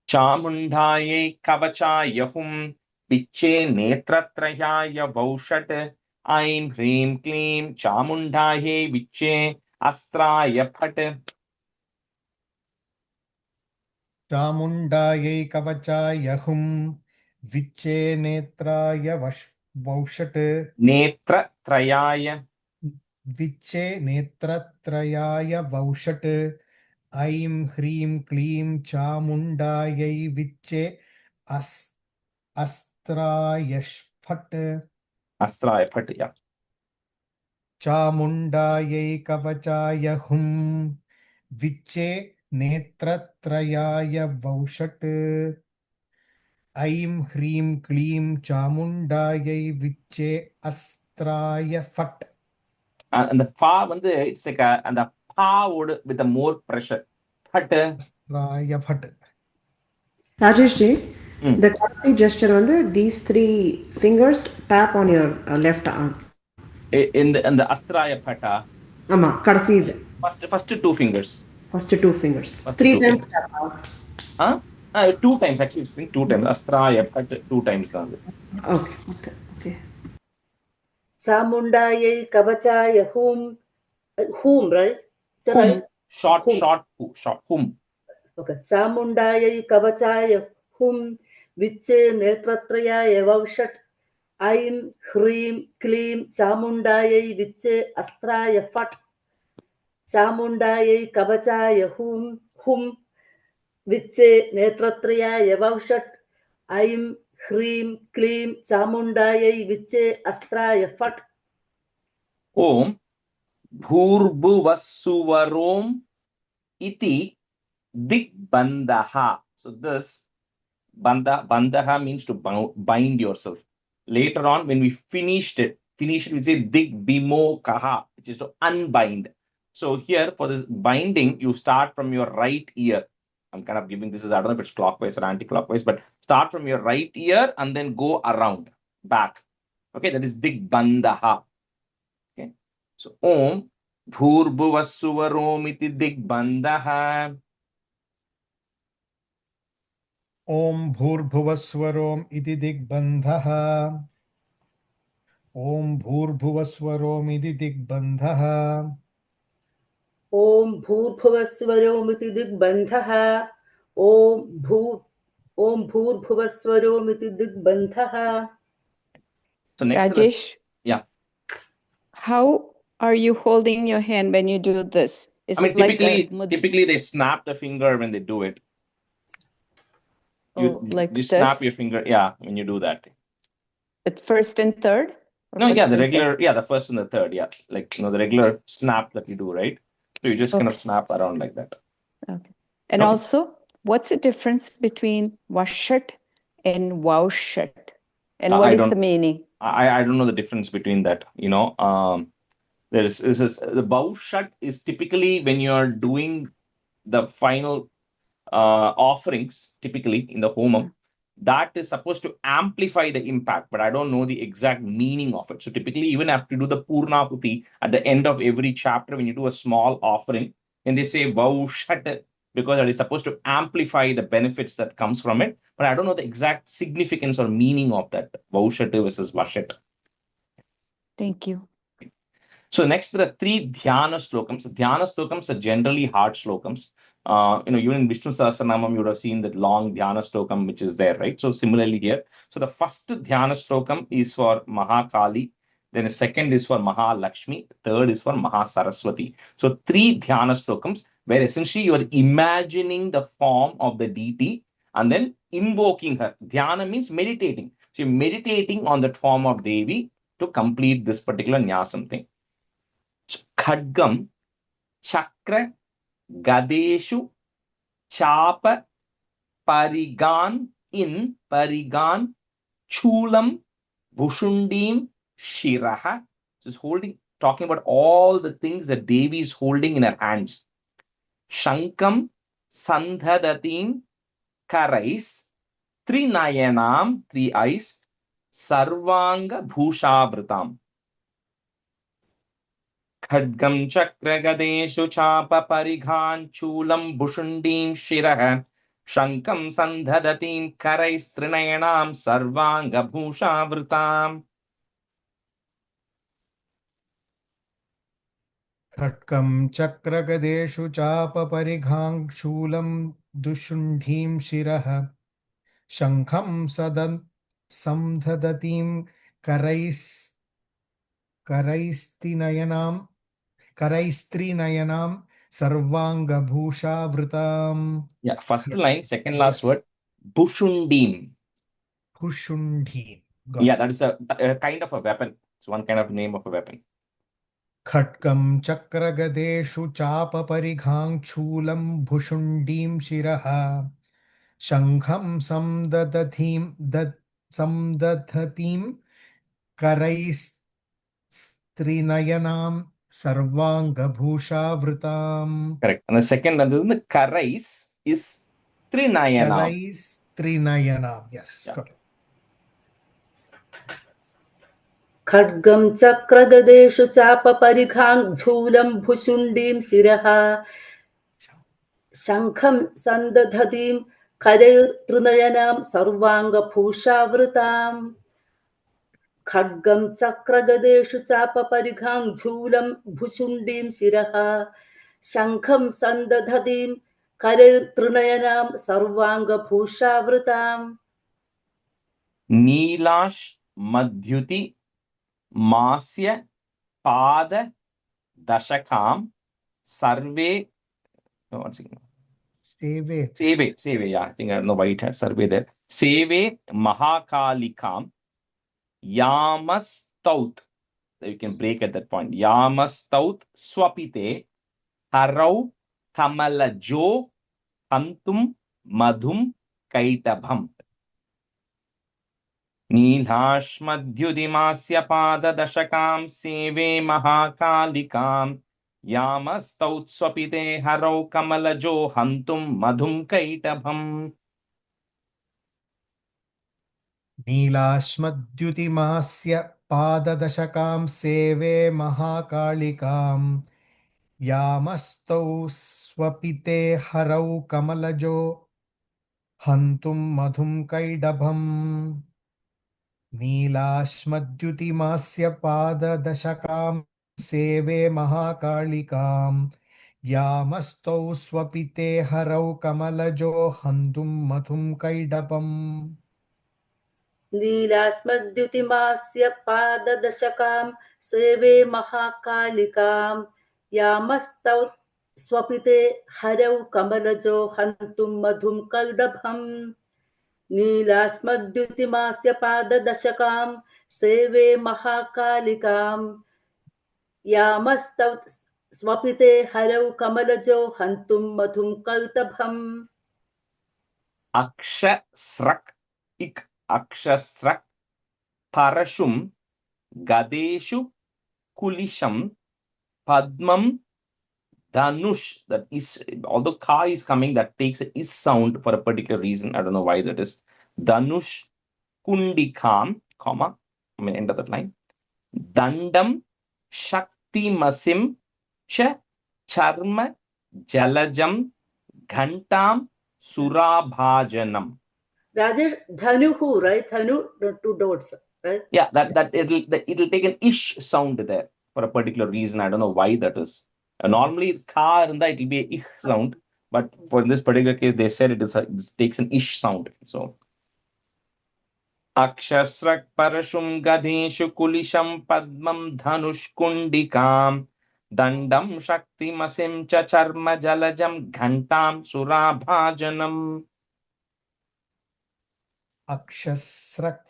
Chamundayai Kavachaya Hum. Viche Netratrayaya Vaushat. Aim Hrim Klim Chamundayai Viche Astraya Phat. Chamundayai Kavachaya Hum. Viche Netraya Vaushat. Netratrayaya. Viche Netratrayaya Vaushat. Aim Hrim Klim Chamundayai Viche Astrayashphat. Astraya Phat, yeah. Chamundayai Kavachaya Hum. Viche Netratrayaya Vaushat. Aim Hrim Klim Chamundayai Viche Astraya Phat. And the fa, it's like and the pa would with the more pressure. Phat. Astraya Phat. Rajesh ji, the Kasi gesture, these 3 fingers tap on your left arm. In the Astraya Phata. Ama, Kadasi. First 2 fingers. First two fingers. First Three two times. fingers. 2 times actually. I think 2 times. Astraya, but 2 times. Okay. Chamundayai Kavachaya whom, right? Is that right? Short, whom. Okay. Chamundayai Kavachaya whom Viche Netratrayaya Vaushat Aim Hreem Kleem Chamundayai Viche Astraya Fat Chamundayai Kavachaya whom Viche Netratrayaya Vaushat Aim Hreem Kleem Chamundayai Viche Astraya Fat Om Bhurbhuvasuvarom iti Digbandha. So this Bandaha means to bind yourself. Later on, when we finish it, we say Digbimo Kaha, which is to unbind. So here for this binding, you start from your right ear. I'm kind of giving this, I don't know if it's clockwise or anti-clockwise, but start from your right ear and then go around, back. Okay, that is Digbandaha. Okay, so Om Bhurbhuvasuvarom iti Digbandaha. Om Bhurbhuvaswarom iti Digbandhaha. Om Bhurbhuvaswarom iti Digbandhaha. Om Bhurbhuvaswaromiti Digbandhaha. Om Bhurbhuvaswaromiti Digbandhaha. So next, Rajesh, yeah. how are you holding your hand when you do this? Is I mean, it like typically they snap the finger when they do it. You snap your finger, when you do that. At first and third? No, the regular, the first and the third, like the regular snap that you do, right? So you just kind of snap around like that. Okay. And also, what's the difference between Vashat and Vaushat? And what is the meaning? I don't know the difference between that. The Vaushat is typically when you're doing the final offerings, typically in the homam, that is supposed to amplify the impact, but I don't know the exact meaning of it. So typically, even after you do the Purnahuti at the end of every chapter, when you do a small offering, and they say Vaushat, because it is supposed to amplify the benefits that comes from it. But I don't know the exact significance or meaning of that Vaushat versus Vashat. Thank you. So next, there are 3 dhyana slokams. Dhyana slokams are generally hard slokams. Even in Vishnu Sahasranamam, you would have seen that long dhyana slokam which is there, right? So similarly here. So the first dhyana slokam is for Mahakali. Then the second is for Mahalakshmi. Third is for Mahasaraswati. So 3 dhyana slokams where essentially you are imagining the form of the deity and then invoking her. Dhyana means meditating. So you're meditating on that form of Devi to complete this particular nyasam thing. Khadgam, Chakra, Gadeshu, Chapa, Parigan, Chulam, Bhushundim, Shiraha. So it's talking about all the things that Devi is holding in her hands. Shankam, Sandhadatim, Karais, Trinayanam, 3 eyes, Sarvanga Bhushavritam. खड्गं चक्रगदेषु चापपरिघान् चूलं भुषुण्डीं शिरः शङ्खं सन्धदतीं करैस्त्रिनयनां सर्वाङ्गभूषावृताम्. खड्गं चक्रगदेषु चापपरिघां शूलं दुशुण्डीं शिरः शङ्खं सन्धदतीं करैस्त्रिनयनां सर्वाङ्गभूषावृताम्. First line, second last word, Bhushundim. Bhushundim. That is a kind of a weapon. It's one kind of name of a weapon. खड्गं चक्रगदेषु चापपरिघां शूलं भुषुण्डीं शिरः शङ्खं समदधतीं करैस्त्रिनयनां सर्वाङ्गभूषावृताम्. Correct. And the second, the Karais is Trinayanam. Trinayanam, yes. Correct. खड्गं चक्रगदेषु चापपरिघां झूलं भुशुण्डीं शिरः शङ्खं सन्दधतीं करैर्तृनयनां सर्वाङ्गभूषावृताम् खड्गं चक्रगदेषु चापपरिघां झूलं भुशुण्डीं शिरः शङ्खं सन्दधतीं करैर्तृनयनां सर्वाङ्गभूषावृताम् नीलाश मध्युति मास्य पाद दशकां सर्वे once again. Seve, yeah, I think I don't know why it had survey there. Seve Mahakalikam Yamastaut. You can break at that point. Yamastaut Swapite Harau Kamalajo Hantum Madhum Kaitabham. नीलाश्मद्युदिमास्य पाददशकां सेवे महाकालिकां यामस्तौत्स्वपिते हरौ कमलजो हन्तुं मधुं कैटभम् नीलाश्मद्युतिमास्य पाददशकां सेवे महाकालिकां यामस्तौ स्वपिते हरौ कमलजो हन्तुं मधुं कैडभम् नीलाश्मद्युतिमास्य पाददशकां सेवे महाकालिकां यामस्तौ स्वपिते हरौ कमलजो हन्तुं मधुं कैडभम् नीलास्मद्युतिमास्य पाददशकां सेवे महाकालिकां यामस्तौ स्वपिते हरौ कमलजो हन्तुं मधुं कैडभम् नीलास्मद्युतिमास्य पाददशकां सेवे महाकालिकां यामस्तौ स्वपिते हरौ कमलजो हन्तुं मधुं कैटभम् अक्षस्रक् इक् अक्षस्रक् परशुं गदेषु कुलिशं पद्मं dhanush. That is, although ka is coming, that takes a is sound for a particular reason. I don't know why that is. Dhanush kundikam, comma, I mean end of that line. Dandam shaktimasim cha charma jalajam ghantam surabhajanam. Rajesh, dhanuhu, right? Dhanu, two dots, right? Yeah, that it'll take an ish sound there for a particular reason. I don't know why that is. Normally, ka and that it will be a ich sound, but for this particular case, they said it takes an ish sound. So, akshasrak parashum gadeshu kulisham padmam dhanush kundikam dandam shakti masim cha charma jalajam ghantam surabhajanam. अक्षस्रक्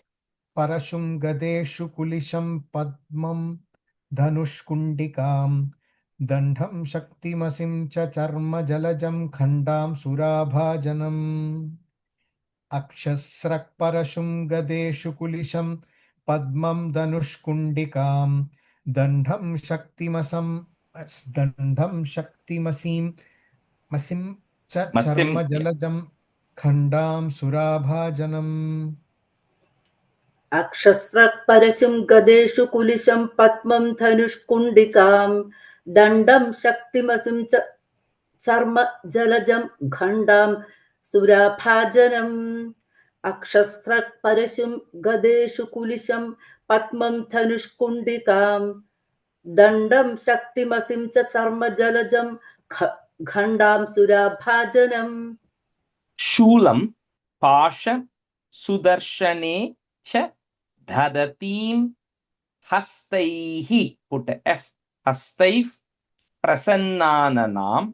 परशुं गदेषु कुलिशं पद्मं धनुष्कुण्डिकां दण्डं शक्तिमसिं च चर्मजलजं खण्डां सुराभाजनम् अक्षस्रक् परशुं गदेषु कुलिशं पद्मं धनुष्कुण्डिकां दण्डं शक्तिमसीं मसिं च चर्मजलजं खण्डां सुराभाजनम् अक्षस्रक् परशुं गदेषु कुलिशं पद्मं धनुष्कुण्डिकां दण्डं शक्तिमसिं च चर्म जलजं खण्डां सुराभाजनम् अक्षस्रक् परशुं गदेषु कुलिशं पद्मं धनुष्कुण्डिकां दण्डं शक्तिमसिं च चर्म जलजं खण्डां सुराभाजनम् Shulam pasha sudarshane cha dhadatim hastaihi, put a F, hastaif prasannananam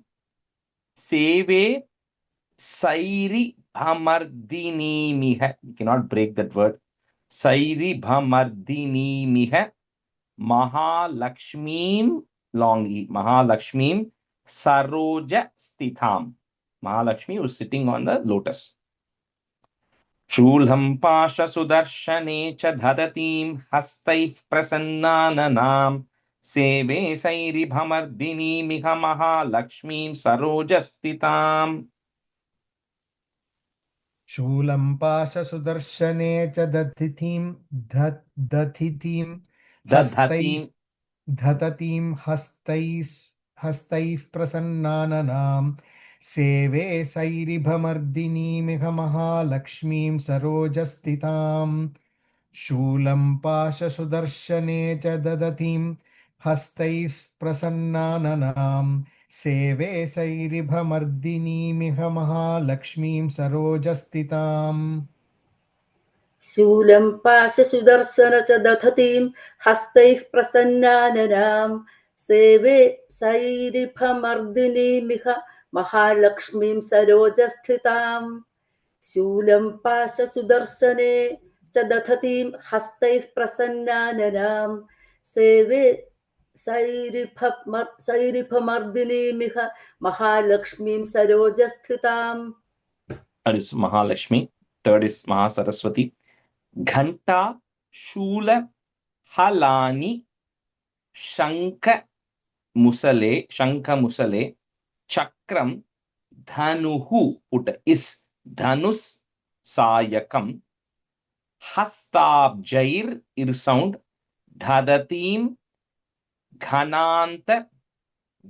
seve sairi bhamardini miha. You cannot break that word. Sairi bhamardini miha mahalakshmim, long E, mahalakshmim saroja stitham. Mahalakshmi was sitting on the lotus. Shulham pasha sudarshane cha dhadatim hastaif prasannananam seve sairi bhamardini miha mahalakshmim sarojastitam. शूलं पाशसुदर्शने च दधितीं हस्तैः प्रसन्नाननां सेवे सैरिभमर्दिनीमिह महालक्ष्मीं सरोजस्थिताम् शूलं पाशसुदर्शने च ददतीं हस्तैः प्रसन्नाननां सेवे सैरिभमर्दिनीमिह महालक्ष्मीं सरोजस्थिताम् शूलं पाशसुदर्शन च दधतीं हस्तैः प्रसन्नाननां सेवे सैरिभमर्दिनीमिह महालक्ष्मीं सरोजस्थिताम् शूलं पाशसुदर्शने च दधतीं हस्तैः प्रसन्नाननां सेवे सैरिभमर्दिनीमिह महालक्ष्मीं सरोजस्थिताम्. That is Mahalakshmi. Third is Mahasaraswati. Ghanta, Shula, Halani, Shanka Musale, Chakram, Dhanuhu, put is Dhanus, Sayakam, Hastabjair, sound, Dhadatim, Ghananta,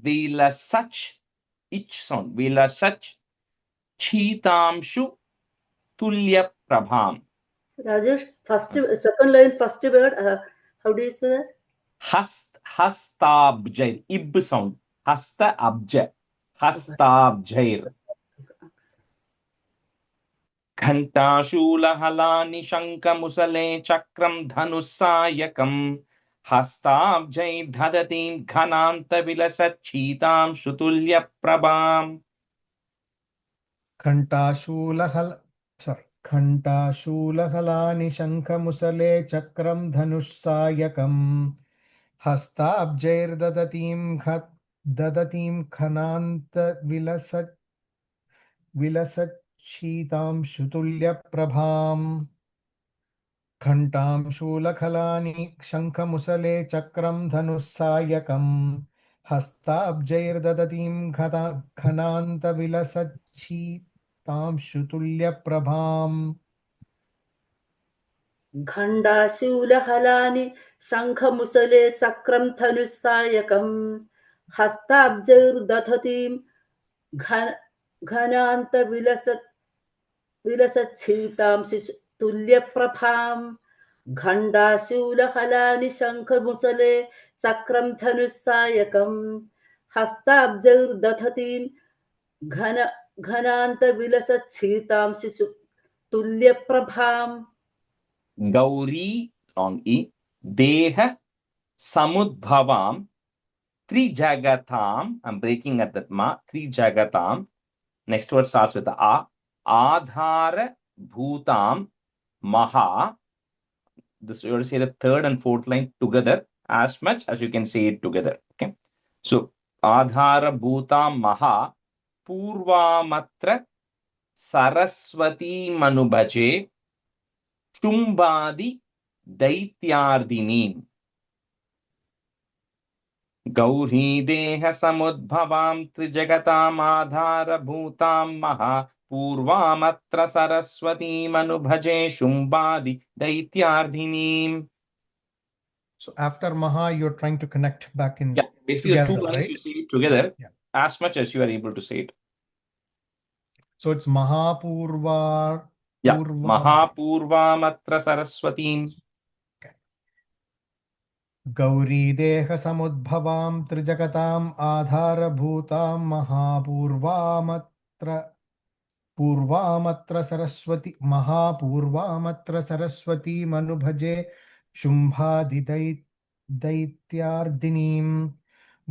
Vilasach, each sound, Vilasach, Chitamshu, Tulya Prabham. Rajesh, second line, first word, how do you say that? Hastabjair, ib sound, Hasta abja, Hastabjair. Ghanta Shula Halani Shanka Musale Chakram Dhanusayakam Hastabjair Dhadatim Ghananta Vilasat Chitam Shutulya Prabham. घण्टाशूलहलानि शङ्खमुसले चक्रं धनुस्सायकम् हस्ताब्जैर्ददतीं खनान्तविलसच्छीतां शुतुल्यप्रभाम् घण्टां शूलखलानि शङ्खमुसले चक्रं धनुस्सायकम् हस्ताब्जैर्ददतीं खनान्तविलसच्छीतां शुतुल्यप्रभाम् घण्टाशूलहलानि शङ्खमुसले चक्रं धनुस्सायकम् हस्ताब्जैर्दधतीं घनान्तविलसच्छीतां तुल्यप्रभाम् घण्टाशूलहलानि शङ्खमुसले चक्रं धनुस्सायकम् हस्ताब्जैर्दधतीं घनान्तविलसच्छीतां तुल्यप्रभाम्. Gauri, long E, Deha Samudbhavam, Trijagatam, I'm breaking at that ma, Trijagatam. Next word starts with A. Adhara Bhutam Maha. This you have to say the third and fourth line together as much as you can say it together. Okay. So Adhara Bhutam Maha Purvamatra Saraswati Manubhaje Shumbadi Daityardinim Gauri Deha Samudbhavam Trijagatam Adhara Bhutam Maha Purvamatra Saraswati Manubhaje Shumbadi Daityardinim. So after Maha, you're trying to connect back in. Yeah, basically together, two lines right? you say it together as much as you are able to say it. So it's Mahapurva. Yeah, Mahapurvamatra Saraswatim. Gauri Deha Samudbhavam Trijagatam Adharabhutam Purvamatra Saraswati Mahapurvamatra Saraswati Manubhaje Shumbhadi Daityardinim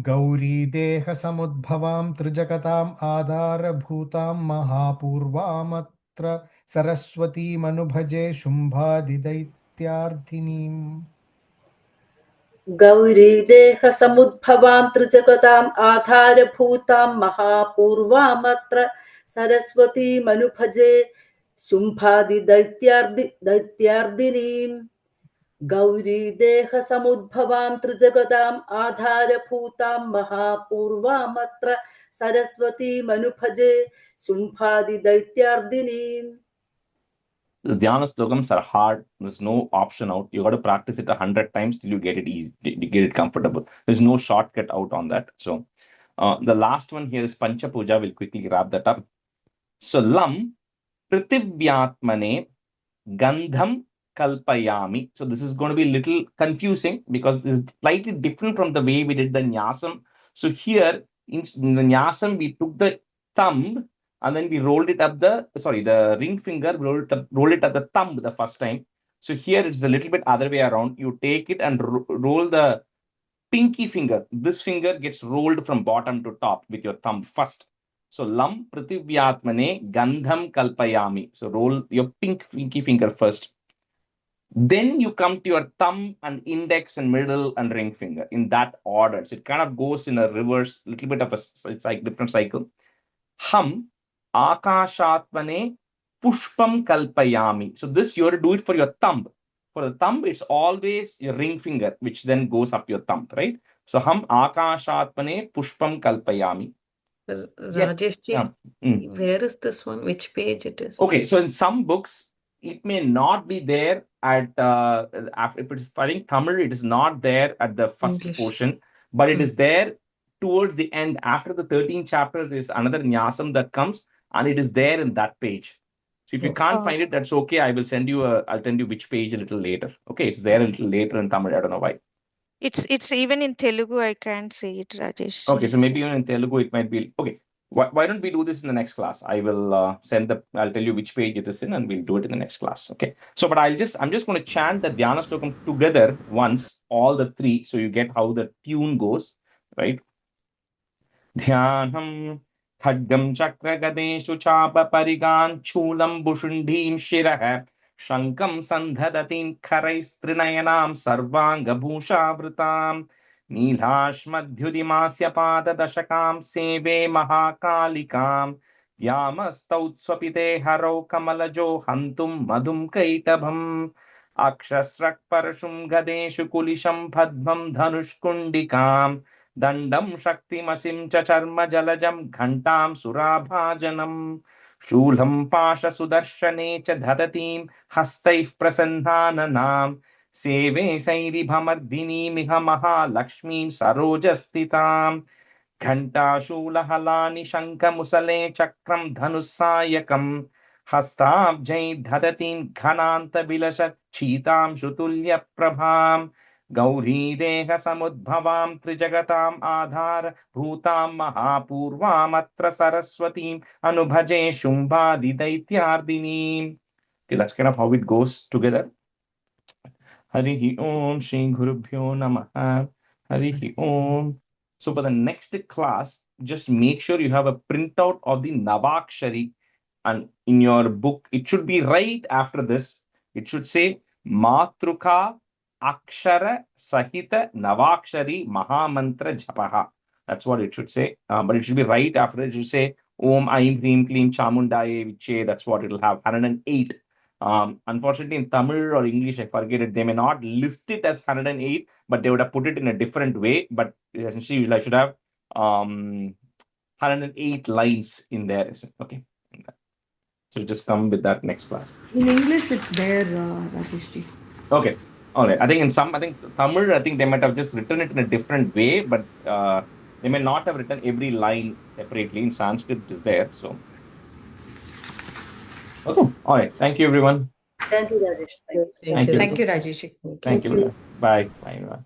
Gauri Deha Samudbhavam Trijagatam Adharabhutam Mahapurvamatra Saraswati Manubhaje Shumbhadi Daityardinim. Gauri Deha Samudbhavam Trijagatam Adharabhutam Mahapurvamatra Saraswati Manubhaje Shumbhadi Daityardinim. Gauri Deha Samudbhavam Trijagatam Adharabhutam Mahapurvamatra Saraswati Manubhaje Shumbhadi Daityardinim. The Dhyana slogams are hard. There's no option out. You got to practice it 100 times till you get it easy, you get it comfortable. There's no shortcut out on that. So The last one here is Pancha Puja. We'll quickly wrap that up. So Lam Prithivyatmane Gandham Kalpayami. So this is going to be a little confusing because this is slightly different from the way we did the Nyasam. So here in the Nyasam, we took the thumb and then we rolled it up the ring finger, rolled it up the thumb the first time. So here it's a little bit other way around. You take it and roll the pinky finger. This finger gets rolled from bottom to top with your thumb first. So Lam Prithivyatmane Gandham Kalpayami. So roll your pinky finger first. Then you come to your thumb and index and middle and ring finger in that order. So it kind of goes in a reverse, little bit of it's like different cycle. Ham Akashatmane Pushpam Kalpayami. So this you have to do it for your thumb. For the thumb, it's always your ring finger, which then goes up your thumb, right? So Ham Akashatmane Pushpam Kalpayami. Rajesh, where is this one? Which page it is? Okay, so in some books, it may not be there at if it's, I think Tamil, it is not there at the first English portion, but it is there towards the end. After the 13 chapters, there's another Nyasam that comes, and it is there in that page. So if you can't find it, that's okay. I will send you I'll send you which page a little later. Okay, it's there a little later in Tamil. I don't know why. It's even in Telugu. I can't see it, Rajesh. Okay, so maybe even in Telugu it might be okay. Why don't we do this in the next class? I will I'll tell you which page it is in, and we'll do it in the next class. Okay. So, but I'm just going to chant the Dhyana Slokam together once, all the three, so you get how the tune goes, right? Dhyanam Khadgam Chakra Gadeshu Chapa Parigan Chulam Bushundim Shirah Shankam Sandhadatim Kharais Trinayanam Sarvanga Bhusha Vritam नीलाश्मध्युदिमास्य पाददशकां सेवे महाकालिकां यामस्तौत्स्वपिते हरौ कमलजो हन्तुं मधुं कैटभम् अक्षस्रक्परशुं गदेषु कुलिशं पद्मं धनुष्कुण्डिकां दण्डं शक्तिमसिं च चर्मजलजं घण्टां सुराभाजनं शूलं पाशसुदर्शने च धदतीं हस्तैः प्रसन्नाननाम् सेवे सैरिभमर्दिनीमिह महालक्ष्मीं सरोजस्थितां घण्टाशूलहलानि शङ्खमुसले चक्रं धनुस्सायकं हस्ताब्जैर्धदतीं घनान्तविलसच्छीतां श्रुतुल्यप्रभां गौरीदेहसमुद्भवां त्रिजगताम् आधारभूतां महापूर्वामत्र सरस्वतीम् अनुभजे शुम्भादिदैत्यार्दिनीम्. Okay, that's kind of how it goes together. Harihi Om Shri Gurubhyo Namaha. Harihi Om. So for the next class, just make sure you have a printout of the Navakshari, and in your book, it should be right after this. It should say Matruka Akshara Sahita Navakshari Mahamantra Japaha. That's what it should say. But it should be right after it. It should say Om Aim Hrim Klim Chamundaye Viche. That's what it will have. 108. Unfortunately, in Tamil or English, I forget it. They may not list it as 108, but they would have put it in a different way. But essentially, I should have 108 lines in there. Okay. So just come with that next class. In English, it's there, Rakeshji. Okay. All right. I think Tamil, I think they might have just written it in a different way, but they may not have written every line separately. In Sanskrit, it is there. So. Okay. All right. Thank you, everyone. Thank you, Rajesh. Thank you. Thank you, Rajesh. Thank you. Bye. Bye, everyone.